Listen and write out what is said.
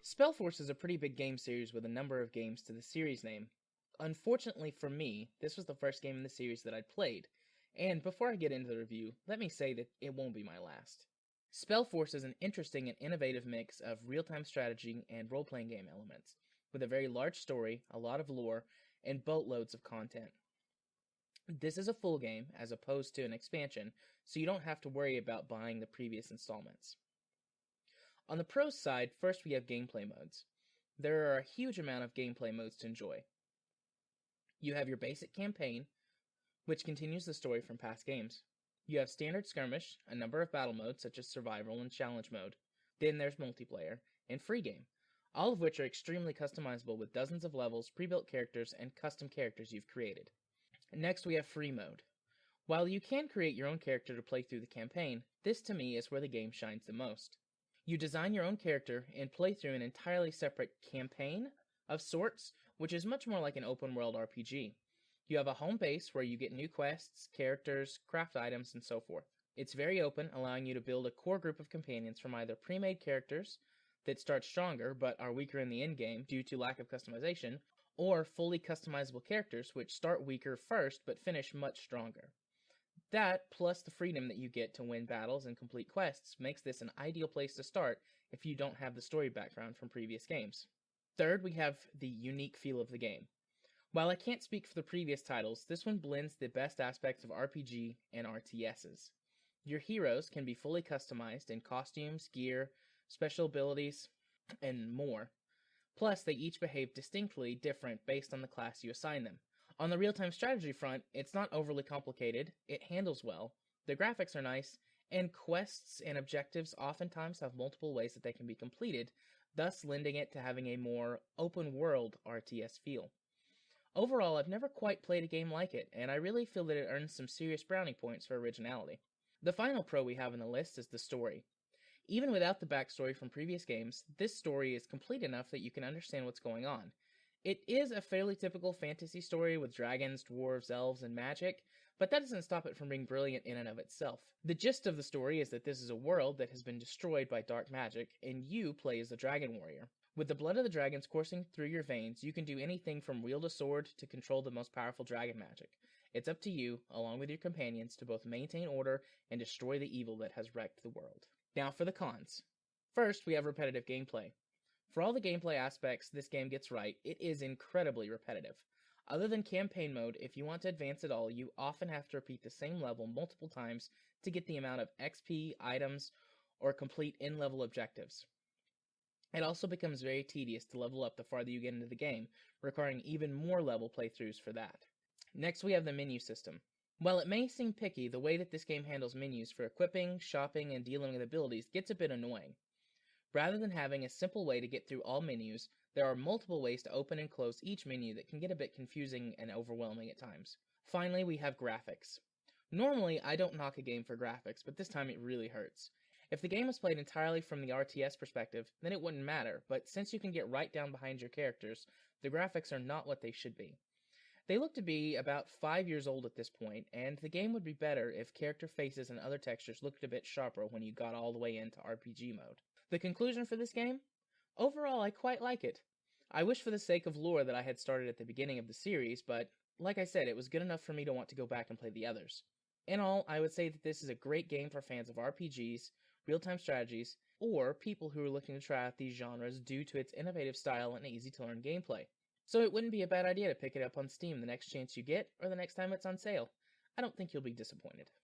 Spellforce is a pretty big game series with a number of games to the series name. Unfortunately for me, this was the first game in the series that I'd played, and before I get into the review, let me say that it won't be my last. Spellforce is an interesting and innovative mix of real-time strategy and role-playing game elements, with a very large story, a lot of lore, and boatloads of content. This is a full game, as opposed to an expansion, so you don't have to worry about buying the previous installments. On the pros side, first we have gameplay modes. There are a huge amount of gameplay modes to enjoy. You have your basic campaign, which continues the story from past games. You have standard skirmish, a number of battle modes such as survival and challenge mode. Then there's multiplayer, and free game, all of which are extremely customizable with dozens of levels, pre-built characters, and custom characters you've created. Next we have free mode. While you can create your own character to play through the campaign, this to me is where the game shines the most. You design your own character and play through an entirely separate campaign of sorts, which is much more like an open world RPG. You have a home base where you get new quests, characters, craft items, and so forth. It's very open, allowing you to build a core group of companions from either pre-made characters that start stronger but are weaker in the endgame due to lack of customization, or fully customizable characters which start weaker first but finish much stronger. That, plus the freedom that you get to win battles and complete quests, makes this an ideal place to start if you don't have the story background from previous games. Third, we have the unique feel of the game. While I can't speak for the previous titles, this one blends the best aspects of RPG and RTSs. Your heroes can be fully customized in costumes, gear, special abilities, and more. Plus, they each behave distinctly different based on the class you assign them. On the real-time strategy front, it's not overly complicated, it handles well, the graphics are nice, and quests and objectives oftentimes have multiple ways that they can be completed, thus lending it to having a more open-world RTS feel. Overall, I've never quite played a game like it, and I really feel that it earns some serious brownie points for originality. The final pro we have on the list is the story. Even without the backstory from previous games, this story is complete enough that you can understand what's going on. It is a fairly typical fantasy story with dragons, dwarves, elves, and magic, but that doesn't stop it from being brilliant in and of itself. The gist of the story is that this is a world that has been destroyed by dark magic, and you play as the dragon warrior. With the blood of the dragons coursing through your veins, you can do anything from wield a sword to control the most powerful dragon magic. It's up to you, along with your companions, to both maintain order and destroy the evil that has wrecked the world. Now for the cons. First, we have repetitive gameplay. For all the gameplay aspects this game gets right, it is incredibly repetitive. Other than campaign mode, if you want to advance at all, you often have to repeat the same level multiple times to get the amount of XP, items, or complete in-level objectives. It also becomes very tedious to level up the farther you get into the game, requiring even more level playthroughs for that. Next, we have the menu system. While it may seem picky, the way that this game handles menus for equipping, shopping, and dealing with abilities gets a bit annoying. Rather than having a simple way to get through all menus, there are multiple ways to open and close each menu that can get a bit confusing and overwhelming at times. Finally, we have graphics. Normally, I don't knock a game for graphics, but this time it really hurts. If the game was played entirely from the RTS perspective, then it wouldn't matter, but since you can get right down behind your characters, the graphics are not what they should be. They look to be about 5 years old at this point, and the game would be better if character faces and other textures looked a bit sharper when you got all the way into RPG mode. The conclusion for this game? Overall, I quite like it. I wish for the sake of lore that I had started at the beginning of the series, but like I said, it was good enough for me to want to go back and play the others. In all, I would say that this is a great game for fans of RPGs, real-time strategies, or people who are looking to try out these genres due to its innovative style and easy-to-learn gameplay. So it wouldn't be a bad idea to pick it up on Steam the next chance you get, or the next time it's on sale. I don't think you'll be disappointed.